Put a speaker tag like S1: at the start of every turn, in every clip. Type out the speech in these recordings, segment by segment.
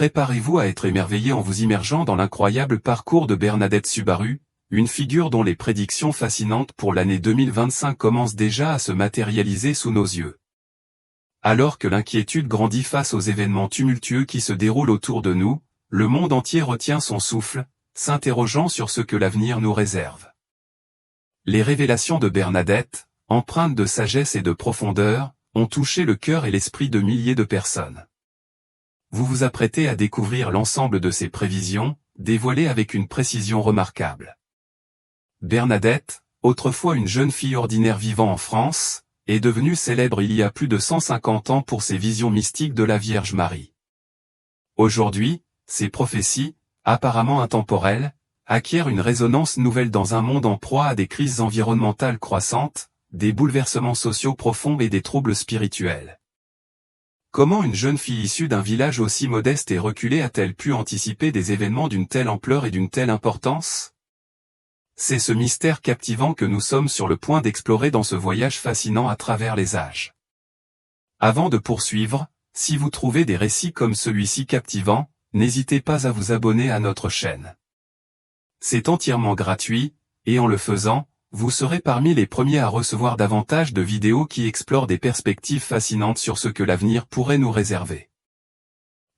S1: Préparez-vous à être émerveillé en vous immergeant dans l'incroyable parcours de Bernadette Subaru, une figure dont les prédictions fascinantes pour l'année 2025 commencent déjà à se matérialiser sous nos yeux. Alors que l'inquiétude grandit face aux événements tumultueux qui se déroulent autour de nous, le monde entier retient son souffle, s'interrogeant sur ce que l'avenir nous réserve. Les révélations de Bernadette, empreintes de sagesse et de profondeur, ont touché le cœur et l'esprit de milliers de personnes. Vous vous apprêtez à découvrir l'ensemble de ces prévisions, dévoilées avec une précision remarquable. Bernadette, autrefois une jeune fille ordinaire vivant en France, est devenue célèbre il y a plus de 150 ans pour ses visions mystiques de la Vierge Marie. Aujourd'hui, ces prophéties, apparemment intemporelles, acquièrent une résonance nouvelle dans un monde en proie à des crises environnementales croissantes, des bouleversements sociaux profonds et des troubles spirituels. Comment une jeune fille issue d'un village aussi modeste et reculé a-t-elle pu anticiper des événements d'une telle ampleur et d'une telle importance ? C'est ce mystère captivant que nous sommes sur le point d'explorer dans ce voyage fascinant à travers les âges. Avant de poursuivre, si vous trouvez des récits comme celui-ci captivants, n'hésitez pas à vous abonner à notre chaîne. C'est entièrement gratuit, et en le faisant, vous serez parmi les premiers à recevoir davantage de vidéos qui explorent des perspectives fascinantes sur ce que l'avenir pourrait nous réserver.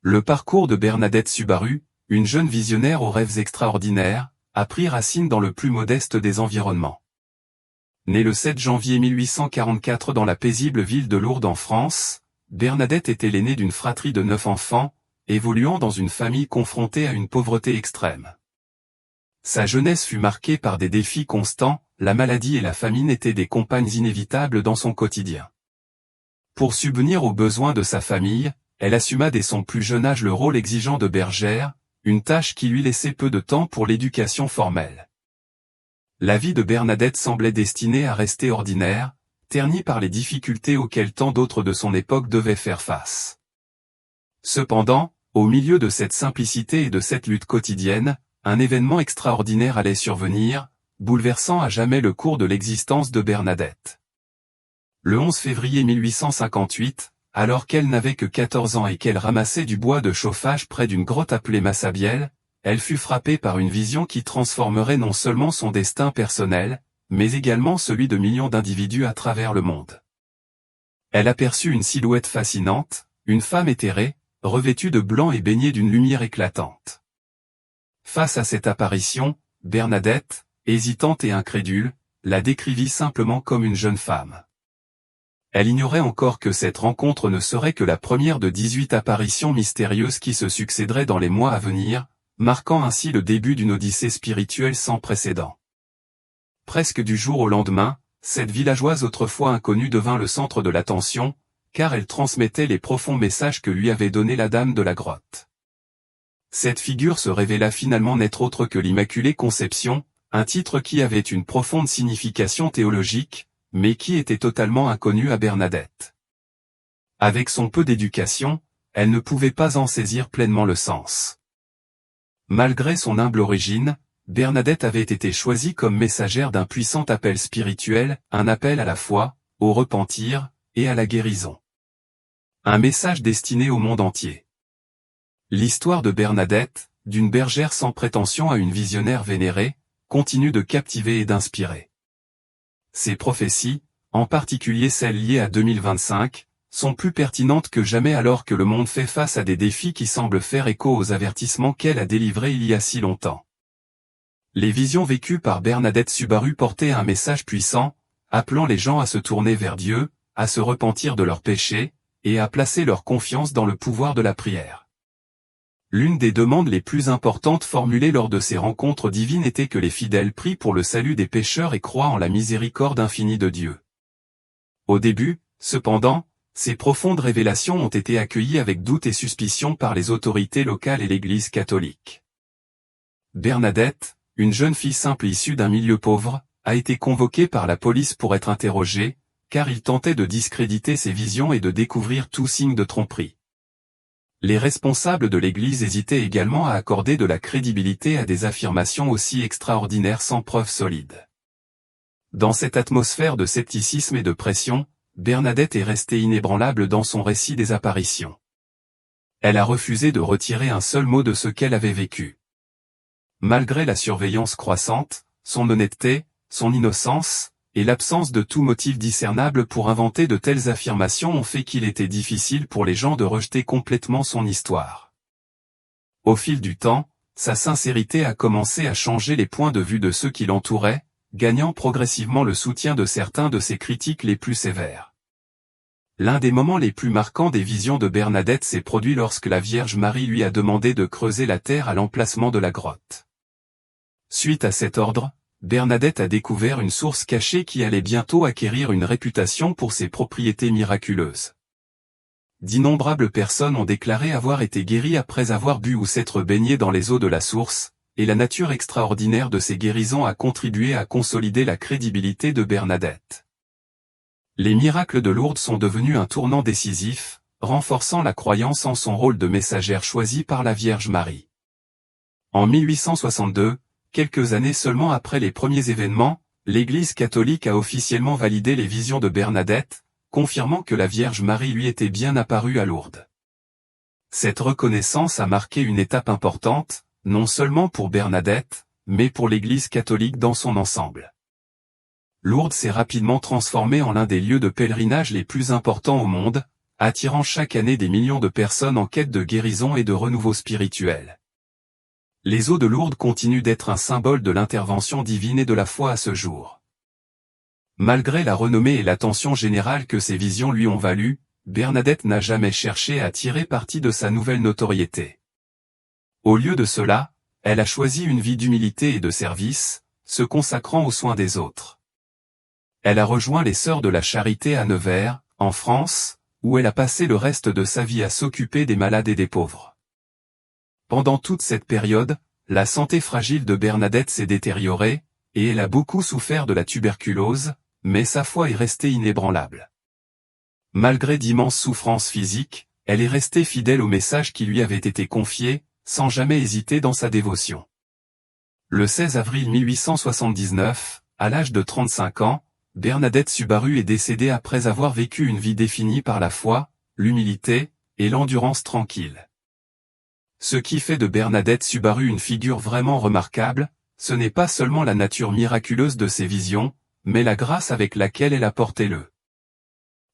S1: Le parcours de Bernadette Subaru, une jeune visionnaire aux rêves extraordinaires, a pris racine dans le plus modeste des environnements. Née le 7 janvier 1844 dans la paisible ville de Lourdes en France, Bernadette était l'aînée d'une fratrie de 9 enfants, évoluant dans une famille confrontée à une pauvreté extrême. Sa jeunesse fut marquée par des défis constants, la maladie et la famine étaient des compagnes inévitables dans son quotidien. Pour subvenir aux besoins de sa famille, elle assuma dès son plus jeune âge le rôle exigeant de bergère, une tâche qui lui laissait peu de temps pour l'éducation formelle. La vie de Bernadette semblait destinée à rester ordinaire, ternie par les difficultés auxquelles tant d'autres de son époque devaient faire face. Cependant, au milieu de cette simplicité et de cette lutte quotidienne, un événement extraordinaire allait survenir, bouleversant à jamais le cours de l'existence de Bernadette. Le 11 février 1858, alors qu'elle n'avait que 14 ans et qu'elle ramassait du bois de chauffage près d'une grotte appelée Massabielle, elle fut frappée par une vision qui transformerait non seulement son destin personnel, mais également celui de millions d'individus à travers le monde. Elle aperçut une silhouette fascinante, une femme éthérée, revêtue de blanc et baignée d'une lumière éclatante. Face à cette apparition, Bernadette, hésitante et incrédule, la décrivit simplement comme une jeune femme. Elle ignorait encore que cette rencontre ne serait que la première de 18 apparitions mystérieuses qui se succéderaient dans les mois à venir, marquant ainsi le début d'une odyssée spirituelle sans précédent. Presque du jour au lendemain, cette villageoise autrefois inconnue devint le centre de l'attention, car elle transmettait les profonds messages que lui avait donnés la dame de la grotte. Cette figure se révéla finalement n'être autre que l'Immaculée Conception, un titre qui avait une profonde signification théologique, mais qui était totalement inconnu à Bernadette. Avec son peu d'éducation, elle ne pouvait pas en saisir pleinement le sens. Malgré son humble origine, Bernadette avait été choisie comme messagère d'un puissant appel spirituel, un appel à la foi, au repentir, et à la guérison. Un message destiné au monde entier. L'histoire de Bernadette, d'une bergère sans prétention à une visionnaire vénérée, continue de captiver et d'inspirer. Ces prophéties, en particulier celles liées à 2025, sont plus pertinentes que jamais alors que le monde fait face à des défis qui semblent faire écho aux avertissements qu'elle a délivrés il y a si longtemps. Les visions vécues par Bernadette Subaru portaient un message puissant, appelant les gens à se tourner vers Dieu, à se repentir de leurs péchés, et à placer leur confiance dans le pouvoir de la prière. L'une des demandes les plus importantes formulées lors de ces rencontres divines était que les fidèles prient pour le salut des pécheurs et croient en la miséricorde infinie de Dieu. Au début, cependant, ces profondes révélations ont été accueillies avec doute et suspicion par les autorités locales et l'Église catholique. Bernadette, une jeune fille simple issue d'un milieu pauvre, a été convoquée par la police pour être interrogée, car il tentait de discréditer ses visions et de découvrir tout signe de tromperie. Les responsables de l'Église hésitaient également à accorder de la crédibilité à des affirmations aussi extraordinaires sans preuve solide. Dans cette atmosphère de scepticisme et de pression, Bernadette est restée inébranlable dans son récit des apparitions. Elle a refusé de retirer un seul mot de ce qu'elle avait vécu. Malgré la surveillance croissante, son honnêteté, son innocence, et l'absence de tout motif discernable pour inventer de telles affirmations ont fait qu'il était difficile pour les gens de rejeter complètement son histoire. Au fil du temps, sa sincérité a commencé à changer les points de vue de ceux qui l'entouraient, gagnant progressivement le soutien de certains de ses critiques les plus sévères. L'un des moments les plus marquants des visions de Bernadette s'est produit lorsque la Vierge Marie lui a demandé de creuser la terre à l'emplacement de la grotte. Suite à cet ordre, Bernadette a découvert une source cachée qui allait bientôt acquérir une réputation pour ses propriétés miraculeuses. D'innombrables personnes ont déclaré avoir été guéries après avoir bu ou s'être baignées dans les eaux de la source, et la nature extraordinaire de ces guérisons a contribué à consolider la crédibilité de Bernadette. Les miracles de Lourdes sont devenus un tournant décisif, renforçant la croyance en son rôle de messagère choisie par la Vierge Marie. En 1862, quelques années seulement après les premiers événements, l'Église catholique a officiellement validé les visions de Bernadette, confirmant que la Vierge Marie lui était bien apparue à Lourdes. Cette reconnaissance a marqué une étape importante, non seulement pour Bernadette, mais pour l'Église catholique dans son ensemble. Lourdes s'est rapidement transformée en l'un des lieux de pèlerinage les plus importants au monde, attirant chaque année des millions de personnes en quête de guérison et de renouveau spirituel. Les eaux de Lourdes continuent d'être un symbole de l'intervention divine et de la foi à ce jour. Malgré la renommée et l'attention générale que ces visions lui ont valu, Bernadette n'a jamais cherché à tirer parti de sa nouvelle notoriété. Au lieu de cela, elle a choisi une vie d'humilité et de service, se consacrant aux soins des autres. Elle a rejoint les Sœurs de la Charité à Nevers, en France, où elle a passé le reste de sa vie à s'occuper des malades et des pauvres. Pendant toute cette période, la santé fragile de Bernadette s'est détériorée, et elle a beaucoup souffert de la tuberculose, mais sa foi est restée inébranlable. Malgré d'immenses souffrances physiques, elle est restée fidèle au message qui lui avait été confié, sans jamais hésiter dans sa dévotion. Le 16 avril 1879, à l'âge de 35 ans, Bernadette Subaru est décédée après avoir vécu une vie définie par la foi, l'humilité, et l'endurance tranquille. Ce qui fait de Bernadette Subaru une figure vraiment remarquable, ce n'est pas seulement la nature miraculeuse de ses visions, mais la grâce avec laquelle elle a porté le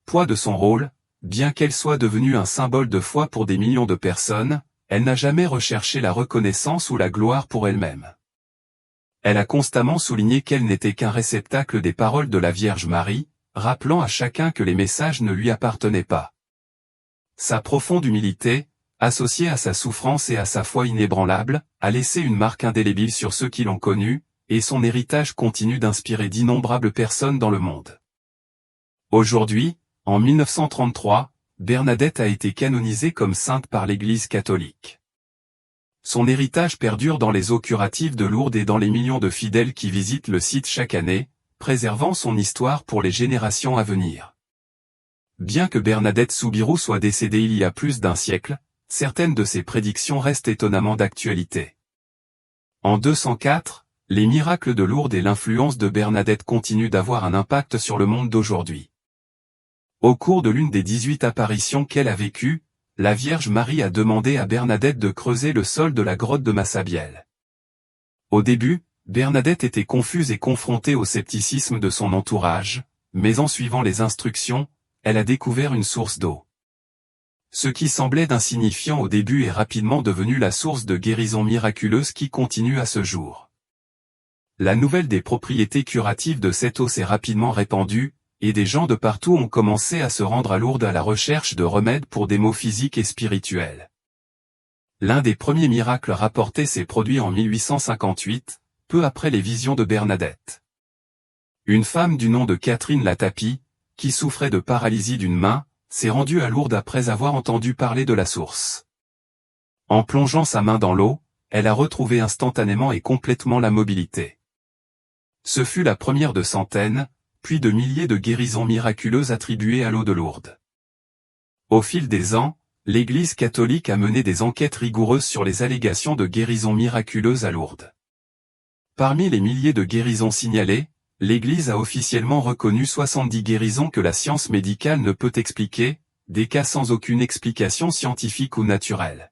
S1: poids de son rôle. Bien qu'elle soit devenue un symbole de foi pour des millions de personnes, elle n'a jamais recherché la reconnaissance ou la gloire pour elle-même. Elle a constamment souligné qu'elle n'était qu'un réceptacle des paroles de la Vierge Marie, rappelant à chacun que les messages ne lui appartenaient pas. Sa profonde humilité, associée à sa souffrance et à sa foi inébranlable, a laissé une marque indélébile sur ceux qui l'ont connue, et son héritage continue d'inspirer d'innombrables personnes dans le monde. Aujourd'hui, en 1933, Bernadette a été canonisée comme sainte par l'Église catholique. Son héritage perdure dans les eaux curatives de Lourdes et dans les millions de fidèles qui visitent le site chaque année, préservant son histoire pour les générations à venir. Bien que Bernadette Soubirous soit décédée il y a plus d'un siècle, certaines de ses prédictions restent étonnamment d'actualité. En 204, les miracles de Lourdes et l'influence de Bernadette continuent d'avoir un impact sur le monde d'aujourd'hui. Au cours de l'une des 18 apparitions qu'elle a vécues, la Vierge Marie a demandé à Bernadette de creuser le sol de la grotte de Massabielle. Au début, Bernadette était confuse et confrontée au scepticisme de son entourage, mais en suivant les instructions, elle a découvert une source d'eau. Ce qui semblait d'insignifiant au début est rapidement devenu la source de guérison miraculeuse qui continue à ce jour. La nouvelle des propriétés curatives de cette eau s'est rapidement répandue, et des gens de partout ont commencé à se rendre à Lourdes à la recherche de remèdes pour des maux physiques et spirituels. L'un des premiers miracles rapportés s'est produit en 1858, peu après les visions de Bernadette. Une femme du nom de Catherine Latapie, qui souffrait de paralysie d'une main, s'est rendue à Lourdes après avoir entendu parler de la source. En plongeant sa main dans l'eau, elle a retrouvé instantanément et complètement la mobilité. Ce fut la première de centaines, puis de milliers de guérisons miraculeuses attribuées à l'eau de Lourdes. Au fil des ans, l'Église catholique a mené des enquêtes rigoureuses sur les allégations de guérisons miraculeuses à Lourdes. Parmi les milliers de guérisons signalées, l'Église a officiellement reconnu 70 guérisons que la science médicale ne peut expliquer, des cas sans aucune explication scientifique ou naturelle.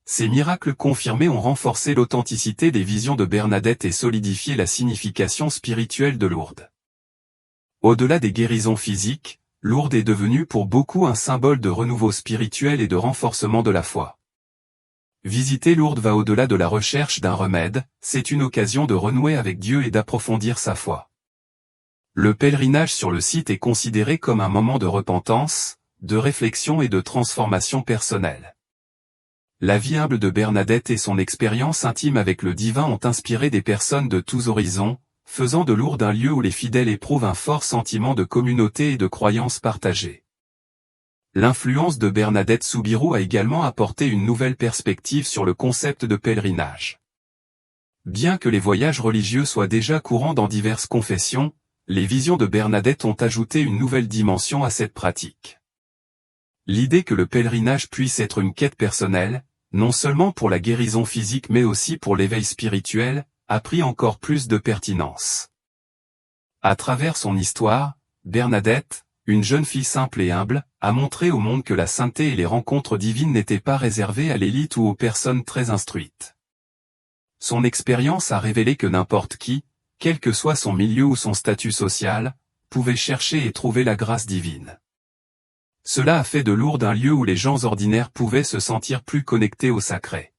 S1: Ces miracles confirmés ont renforcé l'authenticité des visions de Bernadette et solidifié la signification spirituelle de Lourdes. Au-delà des guérisons physiques, Lourdes est devenue pour beaucoup un symbole de renouveau spirituel et de renforcement de la foi. Visiter Lourdes va au-delà de la recherche d'un remède, c'est une occasion de renouer avec Dieu et d'approfondir sa foi. Le pèlerinage sur le site est considéré comme un moment de repentance, de réflexion et de transformation personnelle. La vie humble de Bernadette et son expérience intime avec le divin ont inspiré des personnes de tous horizons, faisant de Lourdes un lieu où les fidèles éprouvent un fort sentiment de communauté et de croyance partagée. L'influence de Bernadette Soubirous a également apporté une nouvelle perspective sur le concept de pèlerinage. Bien que les voyages religieux soient déjà courants dans diverses confessions, les visions de Bernadette ont ajouté une nouvelle dimension à cette pratique. L'idée que le pèlerinage puisse être une quête personnelle, non seulement pour la guérison physique mais aussi pour l'éveil spirituel, a pris encore plus de pertinence. À travers son histoire, Bernadette, une jeune fille simple et humble, a montré au monde que la sainteté et les rencontres divines n'étaient pas réservées à l'élite ou aux personnes très instruites. Son expérience a révélé que n'importe qui, quel que soit son milieu ou son statut social, pouvait chercher et trouver la grâce divine. Cela a fait de Lourdes un lieu où les gens ordinaires pouvaient se sentir plus connectés au sacré.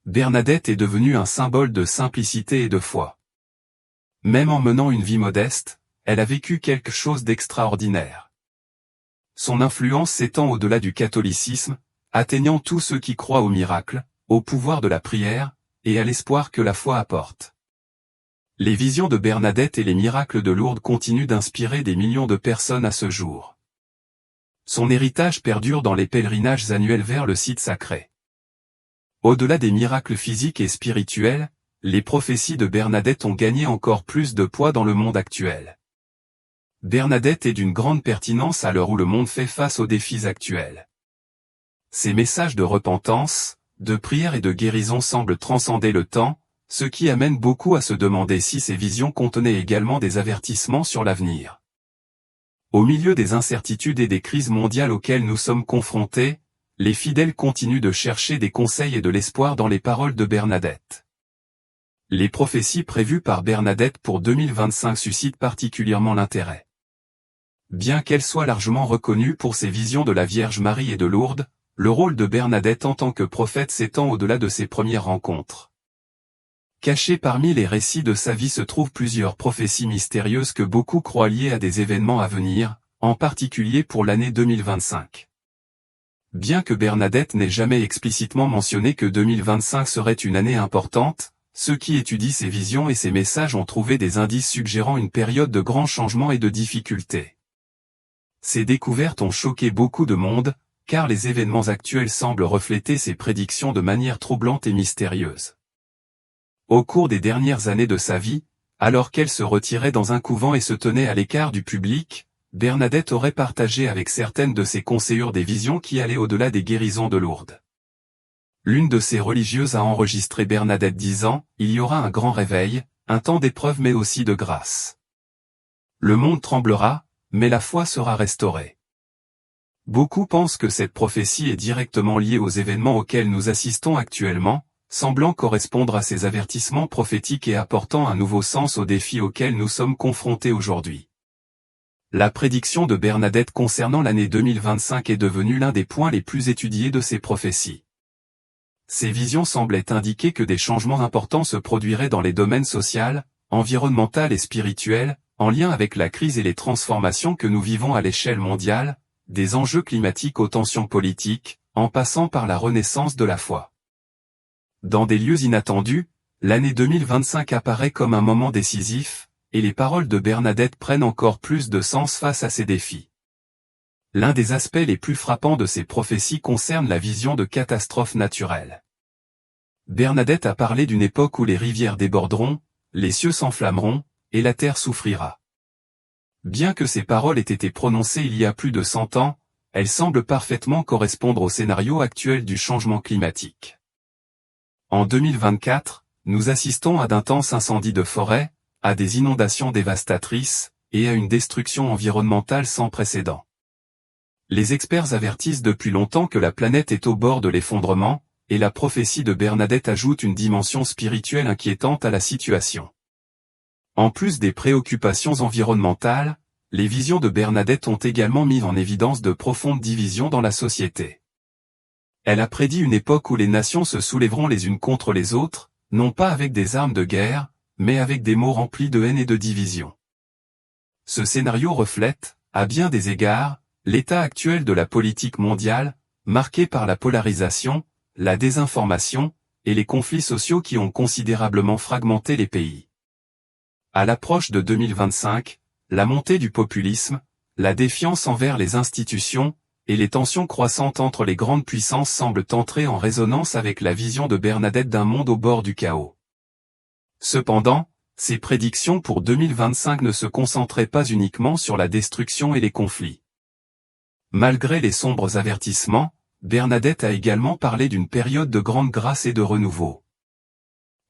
S1: Bernadette est devenue un symbole de simplicité et de foi. Même en menant une vie modeste, elle a vécu quelque chose d'extraordinaire. Son influence s'étend au-delà du catholicisme, atteignant tous ceux qui croient au miracle, au pouvoir de la prière, et à l'espoir que la foi apporte. Les visions de Bernadette et les miracles de Lourdes continuent d'inspirer des millions de personnes à ce jour. Son héritage perdure dans les pèlerinages annuels vers le site sacré. Au-delà des miracles physiques et spirituels, les prophéties de Bernadette ont gagné encore plus de poids dans le monde actuel. Bernadette est d'une grande pertinence à l'heure où le monde fait face aux défis actuels. Ses messages de repentance, de prière et de guérison semblent transcender le temps, ce qui amène beaucoup à se demander si ces visions contenaient également des avertissements sur l'avenir. Au milieu des incertitudes et des crises mondiales auxquelles nous sommes confrontés, les fidèles continuent de chercher des conseils et de l'espoir dans les paroles de Bernadette. Les prophéties prévues par Bernadette pour 2025 suscitent particulièrement l'intérêt. Bien qu'elle soit largement reconnue pour ses visions de la Vierge Marie et de Lourdes, le rôle de Bernadette en tant que prophète s'étend au-delà de ses premières rencontres. Cachées parmi les récits de sa vie se trouvent plusieurs prophéties mystérieuses que beaucoup croient liées à des événements à venir, en particulier pour l'année 2025. Bien que Bernadette n'ait jamais explicitement mentionné que 2025 serait une année importante, ceux qui étudient ses visions et ses messages ont trouvé des indices suggérant une période de grands changements et de difficultés. Ces découvertes ont choqué beaucoup de monde, car les événements actuels semblent refléter ces prédictions de manière troublante et mystérieuse. Au cours des dernières années de sa vie, alors qu'elle se retirait dans un couvent et se tenait à l'écart du public, Bernadette aurait partagé avec certaines de ses conseillères des visions qui allaient au-delà des guérisons de Lourdes. L'une de ces religieuses a enregistré Bernadette disant « Il y aura un grand réveil, un temps d'épreuve mais aussi de grâce. Le monde tremblera, mais la foi sera restaurée. » Beaucoup pensent que cette prophétie est directement liée aux événements auxquels nous assistons actuellement, semblant correspondre à ces avertissements prophétiques et apportant un nouveau sens aux défis auxquels nous sommes confrontés aujourd'hui. La prédiction de Bernadette concernant l'année 2025 est devenue l'un des points les plus étudiés de ces prophéties. Ces visions semblaient indiquer que des changements importants se produiraient dans les domaines social, environnemental et spirituel, en lien avec la crise et les transformations que nous vivons à l'échelle mondiale, des enjeux climatiques aux tensions politiques, en passant par la renaissance de la foi. Dans des lieux inattendus, l'année 2025 apparaît comme un moment décisif, et les paroles de Bernadette prennent encore plus de sens face à ces défis. L'un des aspects les plus frappants de ces prophéties concerne la vision de catastrophes naturelles. Bernadette a parlé d'une époque où les rivières déborderont, les cieux s'enflammeront, et la terre souffrira. Bien que ces paroles aient été prononcées il y a plus de 100 ans, elles semblent parfaitement correspondre au scénario actuel du changement climatique. En 2024, nous assistons à d'intenses incendies de forêt, à des inondations dévastatrices, et à une destruction environnementale sans précédent. Les experts avertissent depuis longtemps que la planète est au bord de l'effondrement, et la prophétie de Bernadette ajoute une dimension spirituelle inquiétante à la situation. En plus des préoccupations environnementales, les visions de Bernadette ont également mis en évidence de profondes divisions dans la société. Elle a prédit une époque où les nations se soulèveront les unes contre les autres, non pas avec des armes de guerre, mais avec des mots remplis de haine et de division. Ce scénario reflète, à bien des égards, l'état actuel de la politique mondiale, marqué par la polarisation, la désinformation, et les conflits sociaux qui ont considérablement fragmenté les pays. À l'approche de 2025, la montée du populisme, la défiance envers les institutions, et les tensions croissantes entre les grandes puissances semblent entrer en résonance avec la vision de Bernadette d'un monde au bord du chaos. Cependant, ses prédictions pour 2025 ne se concentraient pas uniquement sur la destruction et les conflits. Malgré les sombres avertissements, Bernadette a également parlé d'une période de grande grâce et de renouveau.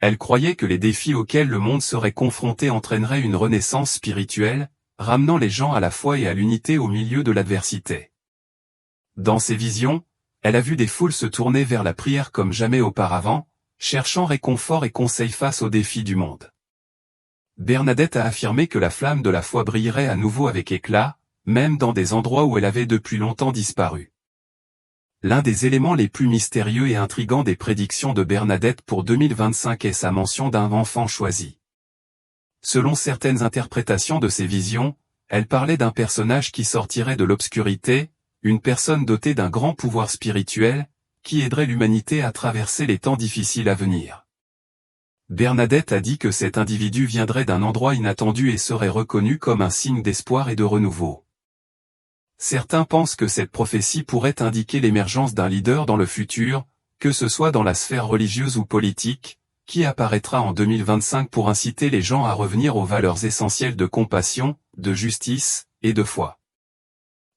S1: Elle croyait que les défis auxquels le monde serait confronté entraîneraient une renaissance spirituelle, ramenant les gens à la foi et à l'unité au milieu de l'adversité. Dans ses visions, elle a vu des foules se tourner vers la prière comme jamais auparavant, cherchant réconfort et conseil face aux défis du monde. Bernadette a affirmé que la flamme de la foi brillerait à nouveau avec éclat, même dans des endroits où elle avait depuis longtemps disparu. L'un des éléments les plus mystérieux et intrigants des prédictions de Bernadette pour 2025 est sa mention d'un enfant choisi. Selon certaines interprétations de ses visions, elle parlait d'un personnage qui sortirait de l'obscurité, une personne dotée d'un grand pouvoir spirituel, qui aiderait l'humanité à traverser les temps difficiles à venir. Bernadette a dit que cet individu viendrait d'un endroit inattendu et serait reconnu comme un signe d'espoir et de renouveau. Certains pensent que cette prophétie pourrait indiquer l'émergence d'un leader dans le futur, que ce soit dans la sphère religieuse ou politique, qui apparaîtra en 2025 pour inciter les gens à revenir aux valeurs essentielles de compassion, de justice, et de foi.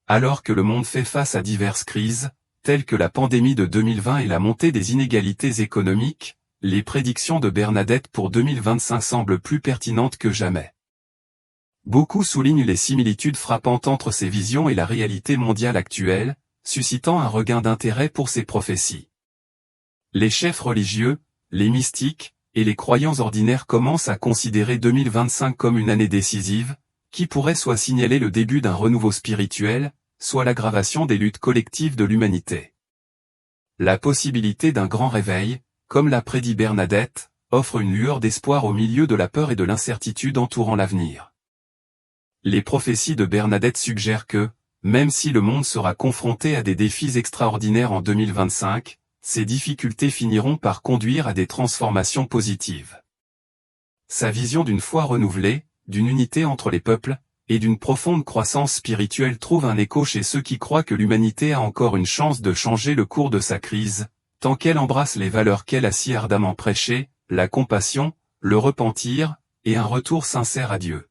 S1: Alors que le monde fait face à diverses crises, telles que la pandémie de 2020 et la montée des inégalités économiques, les prédictions de Bernadette pour 2025 semblent plus pertinentes que jamais. Beaucoup soulignent les similitudes frappantes entre ces visions et la réalité mondiale actuelle, suscitant un regain d'intérêt pour ces prophéties. Les chefs religieux, les mystiques, et les croyants ordinaires commencent à considérer 2025 comme une année décisive, qui pourrait soit signaler le début d'un renouveau spirituel, soit l'aggravation des luttes collectives de l'humanité. La possibilité d'un grand réveil, comme l'a prédit Bernadette, offre une lueur d'espoir au milieu de la peur et de l'incertitude entourant l'avenir. Les prophéties de Bernadette suggèrent que, même si le monde sera confronté à des défis extraordinaires en 2025, ces difficultés finiront par conduire à des transformations positives. Sa vision d'une foi renouvelée, d'une unité entre les peuples, et d'une profonde croissance spirituelle trouve un écho chez ceux qui croient que l'humanité a encore une chance de changer le cours de sa crise, tant qu'elle embrasse les valeurs qu'elle a si ardemment prêchées, la compassion, le repentir, et un retour sincère à Dieu.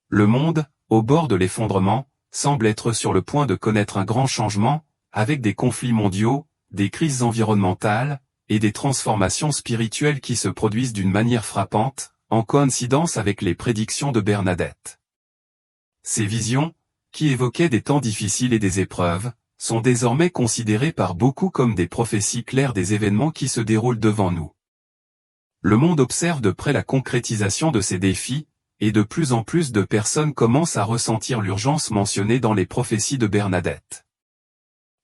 S1: Le monde, au bord de l'effondrement, semble être sur le point de connaître un grand changement, avec des conflits mondiaux, des crises environnementales, et des transformations spirituelles qui se produisent d'une manière frappante, en coïncidence avec les prédictions de Bernadette. Ces visions, qui évoquaient des temps difficiles et des épreuves, sont désormais considérées par beaucoup comme des prophéties claires des événements qui se déroulent devant nous. Le monde observe de près la concrétisation de ces défis, et de plus en plus de personnes commencent à ressentir l'urgence mentionnée dans les prophéties de Bernadette.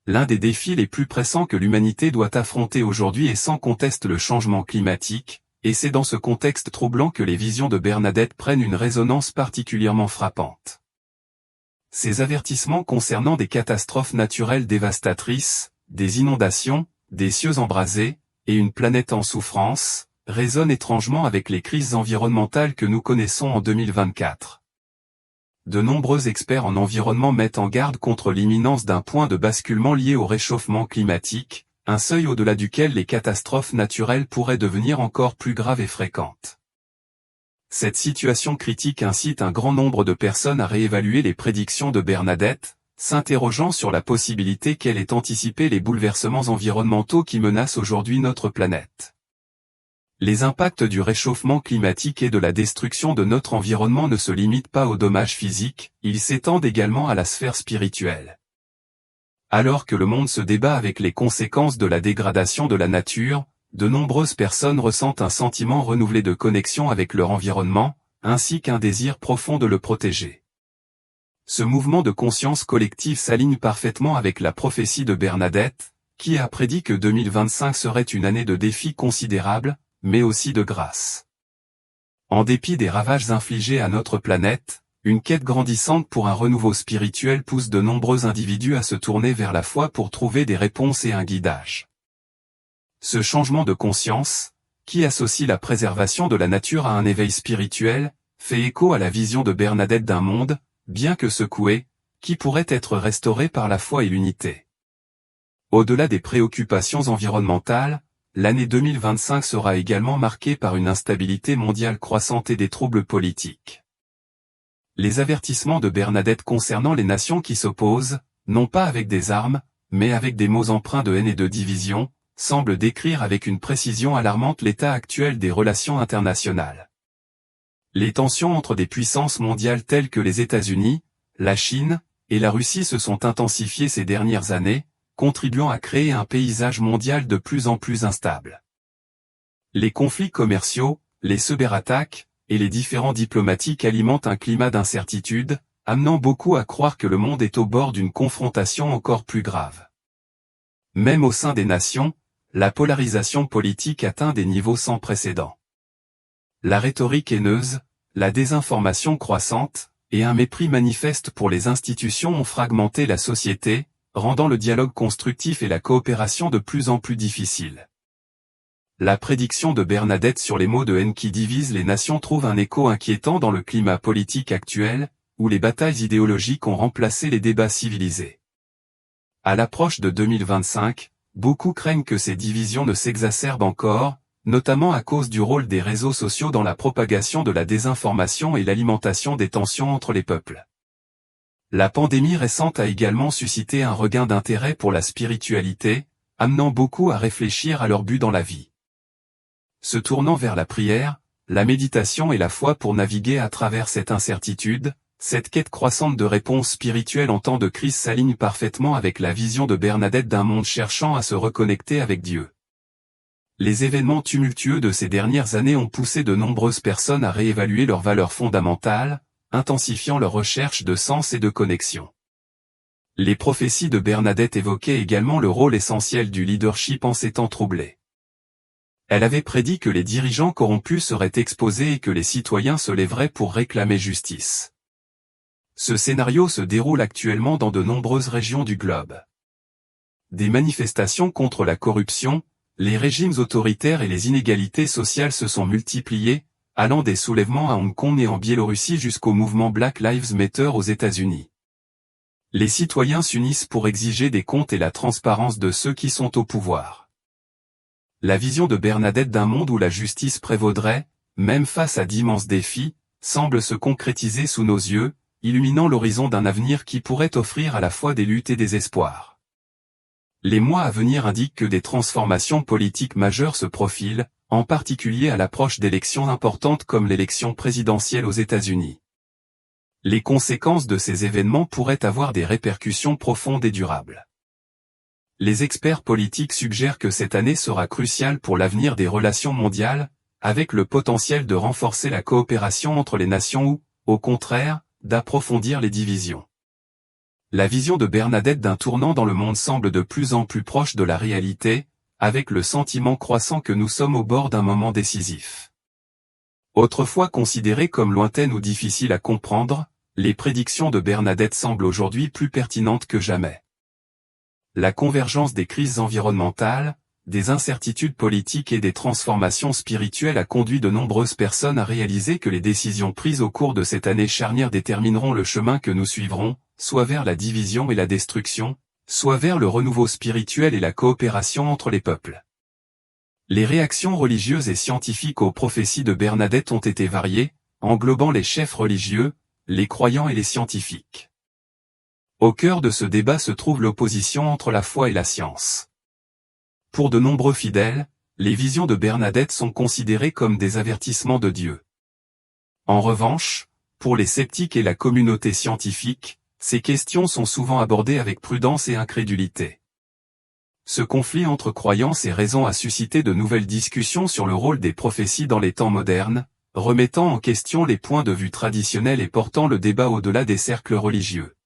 S1: L'un des défis les plus pressants que l'humanité doit affronter aujourd'hui est sans conteste le changement climatique, et c'est dans ce contexte troublant que les visions de Bernadette prennent une résonance particulièrement frappante. Ces avertissements concernant des catastrophes naturelles dévastatrices, des inondations, des cieux embrasés, et une planète en souffrance, résonnent étrangement avec les crises environnementales que nous connaissons en 2024. De nombreux experts en environnement mettent en garde contre l'imminence d'un point de basculement lié au réchauffement climatique, un seuil au-delà duquel les catastrophes naturelles pourraient devenir encore plus graves et fréquentes. Cette situation critique incite un grand nombre de personnes à réévaluer les prédictions de Bernadette, s'interrogeant sur la possibilité qu'elle ait anticipé les bouleversements environnementaux qui menacent aujourd'hui notre planète. Les impacts du réchauffement climatique et de la destruction de notre environnement ne se limitent pas aux dommages physiques, ils s'étendent également à la sphère spirituelle. Alors que le monde se débat avec les conséquences de la dégradation de la nature, de nombreuses personnes ressentent un sentiment renouvelé de connexion avec leur environnement, ainsi qu'un désir profond de le protéger. Ce mouvement de conscience collective s'aligne parfaitement avec la prophétie de Bernadette, qui a prédit que 2025 serait une année de défis considérables, mais aussi de grâce. En dépit des ravages infligés à notre planète, une quête grandissante pour un renouveau spirituel pousse de nombreux individus à se tourner vers la foi pour trouver des réponses et un guidage. Ce changement de conscience, qui associe la préservation de la nature à un éveil spirituel, fait écho à la vision de Bernadette d'un monde, bien que secoué, qui pourrait être restauré par la foi et l'unité. Au-delà des préoccupations environnementales, l'année 2025 sera également marquée par une instabilité mondiale croissante et des troubles politiques. Les avertissements de Bernadette concernant les nations qui s'opposent, non pas avec des armes, mais avec des mots empreints de haine et de division, semblent décrire avec une précision alarmante l'état actuel des relations internationales. Les tensions entre des puissances mondiales telles que les États-Unis, la Chine et la Russie se sont intensifiées ces dernières années, contribuant à créer un paysage mondial de plus en plus instable. Les conflits commerciaux, les cyberattaques et les différends diplomatiques alimentent un climat d'incertitude, amenant beaucoup à croire que le monde est au bord d'une confrontation encore plus grave. Même au sein des nations, la polarisation politique atteint des niveaux sans précédent. La rhétorique haineuse, la désinformation croissante, et un mépris manifeste pour les institutions ont fragmenté la société, rendant le dialogue constructif et la coopération de plus en plus difficiles. La prédiction de Bernadette sur les mots de haine qui divisent les nations trouve un écho inquiétant dans le climat politique actuel, où les batailles idéologiques ont remplacé les débats civilisés. À l'approche de 2025, beaucoup craignent que ces divisions ne s'exacerbent encore, notamment à cause du rôle des réseaux sociaux dans la propagation de la désinformation et l'alimentation des tensions entre les peuples. La pandémie récente a également suscité un regain d'intérêt pour la spiritualité, amenant beaucoup à réfléchir à leur but dans la vie. Se tournant vers la prière, la méditation et la foi pour naviguer à travers cette incertitude, cette quête croissante de réponses spirituelles en temps de crise s'aligne parfaitement avec la vision de Bernadette d'un monde cherchant à se reconnecter avec Dieu. Les événements tumultueux de ces dernières années ont poussé de nombreuses personnes à réévaluer leurs valeurs fondamentales, intensifiant leur recherche de sens et de connexion. Les prophéties de Bernadette évoquaient également le rôle essentiel du leadership en ces temps troublés. Elle avait prédit que les dirigeants corrompus seraient exposés et que les citoyens se lèveraient pour réclamer justice. Ce scénario se déroule actuellement dans de nombreuses régions du globe. Des manifestations contre la corruption, les régimes autoritaires et les inégalités sociales se sont multipliées, allant des soulèvements à Hong Kong et en Biélorussie jusqu'au mouvement Black Lives Matter aux États-Unis. Les citoyens s'unissent pour exiger des comptes et la transparence de ceux qui sont au pouvoir. La vision de Bernadette d'un monde où la justice prévaudrait, même face à d'immenses défis, semble se concrétiser sous nos yeux, illuminant l'horizon d'un avenir qui pourrait offrir à la fois des luttes et des espoirs. Les mois à venir indiquent que des transformations politiques majeures se profilent, en particulier à l'approche d'élections importantes comme l'élection présidentielle aux États-Unis. Les conséquences de ces événements pourraient avoir des répercussions profondes et durables. Les experts politiques suggèrent que cette année sera cruciale pour l'avenir des relations mondiales, avec le potentiel de renforcer la coopération entre les nations ou, au contraire, d'approfondir les divisions. La vision de Bernadette d'un tournant dans le monde semble de plus en plus proche de la réalité, avec le sentiment croissant que nous sommes au bord d'un moment décisif. Autrefois considérées comme lointaines ou difficiles à comprendre, les prédictions de Bernadette semblent aujourd'hui plus pertinentes que jamais. La convergence des crises environnementales, des incertitudes politiques et des transformations spirituelles a conduit de nombreuses personnes à réaliser que les décisions prises au cours de cette année charnière détermineront le chemin que nous suivrons, soit vers la division et la destruction, soit vers le renouveau spirituel et la coopération entre les peuples. Les réactions religieuses et scientifiques aux prophéties de Bernadette ont été variées, englobant les chefs religieux, les croyants et les scientifiques. Au cœur de ce débat se trouve l'opposition entre la foi et la science. Pour de nombreux fidèles, les visions de Bernadette sont considérées comme des avertissements de Dieu. En revanche, pour les sceptiques et la communauté scientifique, ces questions sont souvent abordées avec prudence et incrédulité. Ce conflit entre croyance et raison a suscité de nouvelles discussions sur le rôle des prophéties dans les temps modernes, remettant en question les points de vue traditionnels et portant le débat au-delà des cercles religieux.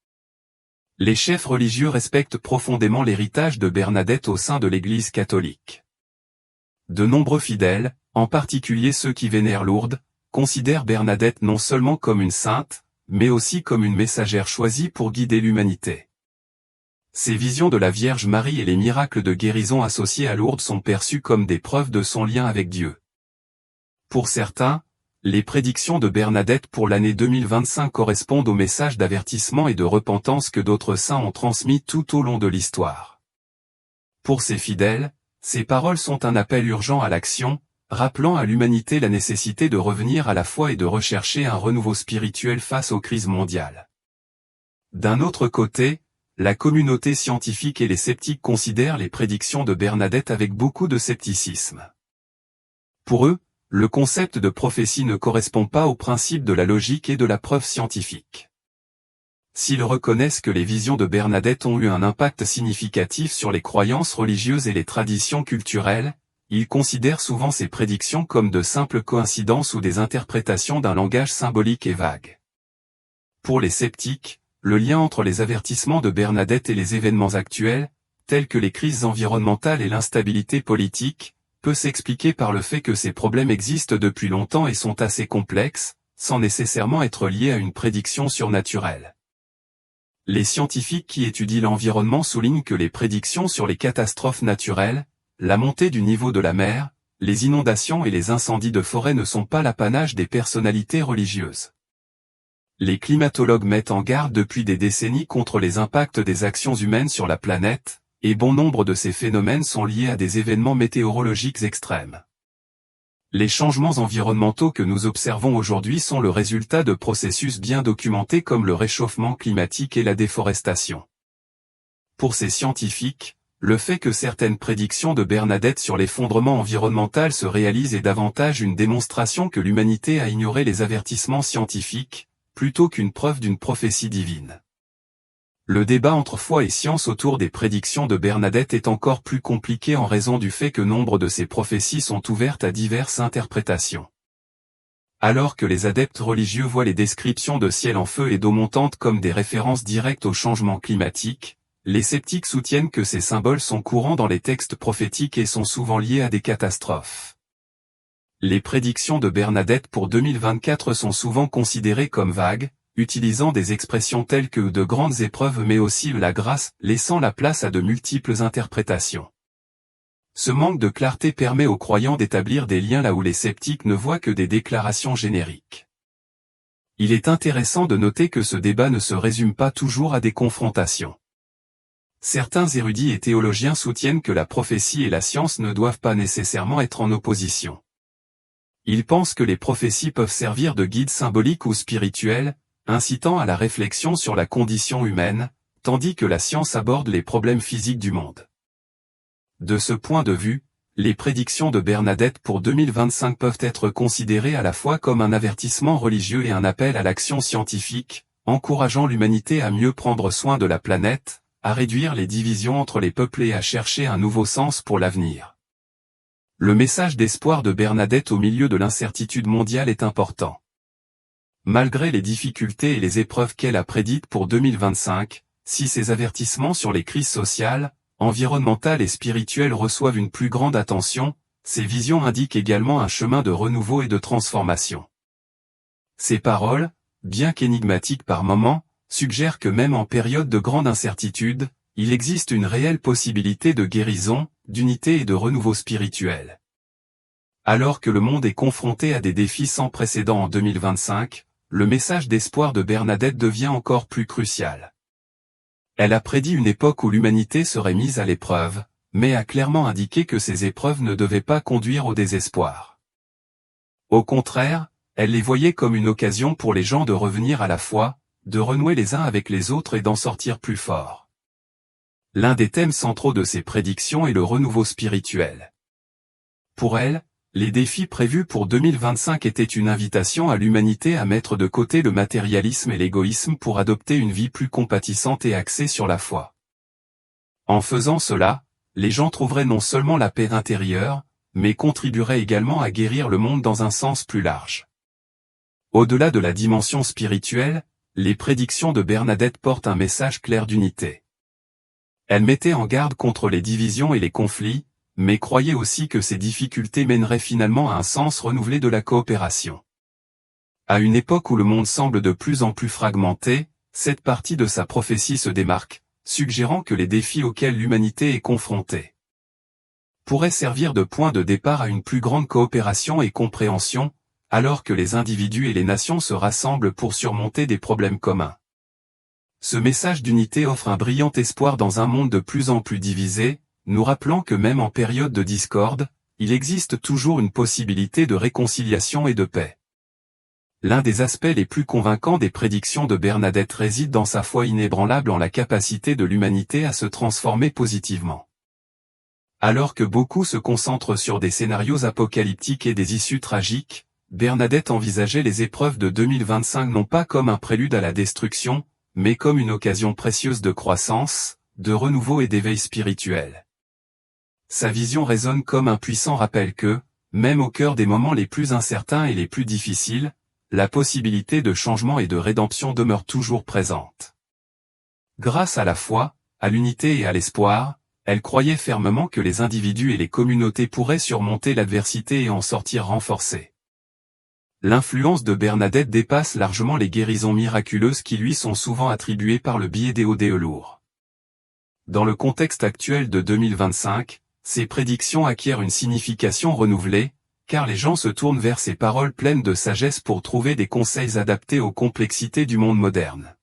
S1: Les chefs religieux respectent profondément l'héritage de Bernadette au sein de l'Église catholique. De nombreux fidèles, en particulier ceux qui vénèrent Lourdes, considèrent Bernadette non seulement comme une sainte, mais aussi comme une messagère choisie pour guider l'humanité. Ces visions de la Vierge Marie et les miracles de guérison associés à Lourdes sont perçus comme des preuves de son lien avec Dieu. Pour certains, les prédictions de Bernadette pour l'année 2025 correspondent aux messages d'avertissement et de repentance que d'autres saints ont transmis tout au long de l'histoire. Pour ces fidèles, ces paroles sont un appel urgent à l'action, rappelant à l'humanité la nécessité de revenir à la foi et de rechercher un renouveau spirituel face aux crises mondiales. D'un autre côté, la communauté scientifique et les sceptiques considèrent les prédictions de Bernadette avec beaucoup de scepticisme. Pour eux, le concept de prophétie ne correspond pas au principe de la logique et de la preuve scientifique. S'ils reconnaissent que les visions de Bernadette ont eu un impact significatif sur les croyances religieuses et les traditions culturelles, ils considèrent souvent ces prédictions comme de simples coïncidences ou des interprétations d'un langage symbolique et vague. Pour les sceptiques, le lien entre les avertissements de Bernadette et les événements actuels, tels que les crises environnementales et l'instabilité politique, peut s'expliquer par le fait que ces problèmes existent depuis longtemps et sont assez complexes, sans nécessairement être liés à une prédiction surnaturelle. Les scientifiques qui étudient l'environnement soulignent que les prédictions sur les catastrophes naturelles, la montée du niveau de la mer, les inondations et les incendies de forêt ne sont pas l'apanage des personnalités religieuses. Les climatologues mettent en garde depuis des décennies contre les impacts des actions humaines sur la planète, et bon nombre de ces phénomènes sont liés à des événements météorologiques extrêmes. Les changements environnementaux que nous observons aujourd'hui sont le résultat de processus bien documentés comme le réchauffement climatique et la déforestation. Pour ces scientifiques, le fait que certaines prédictions de Bernadette sur l'effondrement environnemental se réalisent est davantage une démonstration que l'humanité a ignoré les avertissements scientifiques, plutôt qu'une preuve d'une prophétie divine. Le débat entre foi et science autour des prédictions de Bernadette est encore plus compliqué en raison du fait que nombre de ces prophéties sont ouvertes à diverses interprétations. Alors que les adeptes religieux voient les descriptions de ciel en feu et d'eau montante comme des références directes au changement climatique, les sceptiques soutiennent que ces symboles sont courants dans les textes prophétiques et sont souvent liés à des catastrophes. Les prédictions de Bernadette pour 2024 sont souvent considérées comme vagues, utilisant des expressions telles que de grandes épreuves mais aussi la grâce, laissant la place à de multiples interprétations. Ce manque de clarté permet aux croyants d'établir des liens là où les sceptiques ne voient que des déclarations génériques. Il est intéressant de noter que ce débat ne se résume pas toujours à des confrontations. Certains érudits et théologiens soutiennent que la prophétie et la science ne doivent pas nécessairement être en opposition. Ils pensent que les prophéties peuvent servir de guide symbolique ou spirituel, incitant à la réflexion sur la condition humaine, tandis que la science aborde les problèmes physiques du monde. De ce point de vue, les prédictions de Bernadette pour 2025 peuvent être considérées à la fois comme un avertissement religieux et un appel à l'action scientifique, encourageant l'humanité à mieux prendre soin de la planète, à réduire les divisions entre les peuples et à chercher un nouveau sens pour l'avenir. Le message d'espoir de Bernadette au milieu de l'incertitude mondiale est important. Malgré les difficultés et les épreuves qu'elle a prédites pour 2025, si ces avertissements sur les crises sociales, environnementales et spirituelles reçoivent une plus grande attention, ces visions indiquent également un chemin de renouveau et de transformation. Ces paroles, bien qu'énigmatiques par moments, suggèrent que même en période de grande incertitude, il existe une réelle possibilité de guérison, d'unité et de renouveau spirituel. Alors que le monde est confronté à des défis sans précédent en 2025, le message d'espoir de Bernadette devient encore plus crucial. Elle a prédit une époque où l'humanité serait mise à l'épreuve, mais a clairement indiqué que ces épreuves ne devaient pas conduire au désespoir. Au contraire, elle les voyait comme une occasion pour les gens de revenir à la foi, de renouer les uns avec les autres et d'en sortir plus forts. L'un des thèmes centraux de ces prédictions est le renouveau spirituel. Pour elle, Les défis prévus pour 2025 étaient une invitation à l'humanité à mettre de côté le matérialisme et l'égoïsme pour adopter une vie plus compatissante et axée sur la foi. En faisant cela, les gens trouveraient non seulement la paix intérieure, mais contribueraient également à guérir le monde dans un sens plus large. Au-delà de la dimension spirituelle, les prédictions de Bernadette portent un message clair d'unité. Elle mettait en garde contre les divisions et les conflits, mais croyait aussi que ces difficultés mèneraient finalement à un sens renouvelé de la coopération. À une époque où le monde semble de plus en plus fragmenté, cette partie de sa prophétie se démarque, suggérant que les défis auxquels l'humanité est confrontée pourraient servir de point de départ à une plus grande coopération et compréhension, alors que les individus et les nations se rassemblent pour surmonter des problèmes communs. Ce message d'unité offre un brillant espoir dans un monde de plus en plus divisé, nous rappelant que même en période de discorde, il existe toujours une possibilité de réconciliation et de paix. L'un des aspects les plus convaincants des prédictions de Bernadette réside dans sa foi inébranlable en la capacité de l'humanité à se transformer positivement. Alors que beaucoup se concentrent sur des scénarios apocalyptiques et des issues tragiques, Bernadette envisageait les épreuves de 2025 non pas comme un prélude à la destruction, mais comme une occasion précieuse de croissance, de renouveau et d'éveil spirituel. Sa vision résonne comme un puissant rappel que, même au cœur des moments les plus incertains et les plus difficiles, la possibilité de changement et de rédemption demeure toujours présente. Grâce à la foi, à l'unité et à l'espoir, elle croyait fermement que les individus et les communautés pourraient surmonter l'adversité et en sortir renforcés. L'influence de Bernadette dépasse largement les guérisons miraculeuses qui lui sont souvent attribuées par le biais des ODE lourds. Dans le contexte actuel de 2025, ces prédictions acquièrent une signification renouvelée, car les gens se tournent vers ces paroles pleines de sagesse pour trouver des conseils adaptés aux complexités du monde moderne.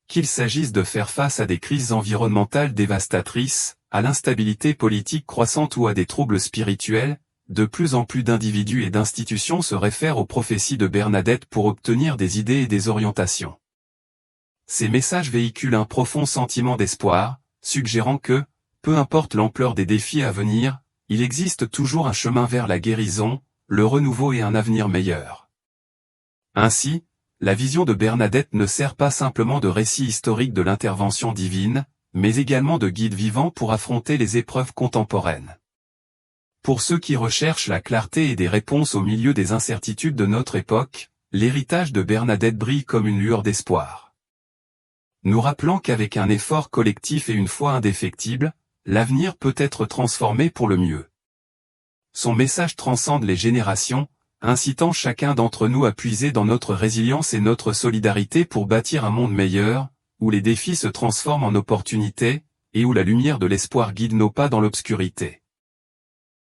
S1: Qu'il s'agisse de faire face à des crises environnementales dévastatrices, à l'instabilité politique croissante ou à des troubles spirituels, de plus en plus d'individus et d'institutions se réfèrent aux prophéties de Bernadette pour obtenir des idées et des orientations. Ces messages véhiculent un profond sentiment d'espoir, suggérant que, peu importe l'ampleur des défis à venir, il existe toujours un chemin vers la guérison, le renouveau et un avenir meilleur. Ainsi, la vision de Bernadette ne sert pas simplement de récit historique de l'intervention divine, mais également de guide vivant pour affronter les épreuves contemporaines. Pour ceux qui recherchent la clarté et des réponses au milieu des incertitudes de notre époque, l'héritage de Bernadette brille comme une lueur d'espoir. Nous rappelant qu'avec un effort collectif et une foi indéfectible, l'avenir peut être transformé pour le mieux. Son message transcende les générations, incitant chacun d'entre nous à puiser dans notre résilience et notre solidarité pour bâtir un monde meilleur, où les défis se transforment en opportunités, et où la lumière de l'espoir guide nos pas dans l'obscurité.